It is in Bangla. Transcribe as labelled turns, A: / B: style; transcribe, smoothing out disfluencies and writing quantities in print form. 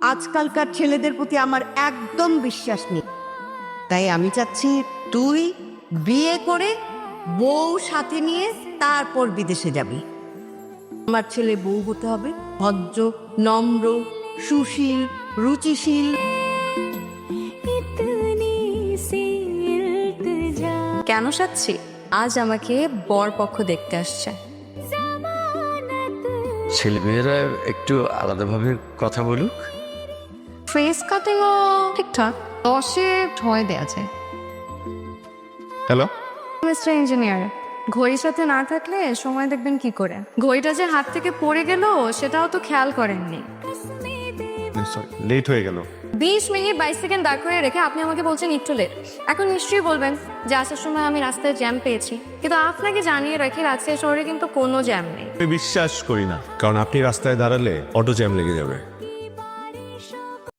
A: আজকালকার ছেলেদের প্রতি আমার একদম বিশ্বাস নেই। তাই আমি চাচ্ছি তুই বিয়ে করে বউ সাথে নিয়ে তারপর বিদেশে যাবি। আমার ছেলে বউ হতে হবে ভদ্র, নম্র, সুশীল, রুচিশীল।
B: কেন সাচ্ছি? আজ আমাকে বর পক্ষ দেখতে আসছে।
C: ছেলেমেয়েরা একটু আলাদাভাবে কথা বলুক।
B: ফেস কাটিংও ঠিকঠাক, 10-এ 6 দেয়া আছে।
D: হ্যালো,
B: মিস্টার ইঞ্জিনিয়ার, ঘড়ির সাথে না থাকলে সময় দেখবেন কি করে? ঘড়িটা যে হাত থেকে পড়ে গেল সেটাও তো খেয়াল করেননি।
D: সরি লেট হয়ে গেল।
B: 20 মিনিট 22 সেকেন্ড দাঁড় করে রেখে আপনি আমাকে বলছেন একটু লেট। এখন নিশ্চয়ই বলবেন যে আসার সময় আমি রাস্তায় জ্যাম পেয়েছি, কিন্তু আপনাকে জানিয়ে রাখি রাজশাহী শহরে কিন্তু কোনো জ্যাম নেই।
D: আমি বিশ্বাস করি না, কারণ আপনি রাস্তায় দাঁড়ালে অটো জ্যাম লেগে যাবে।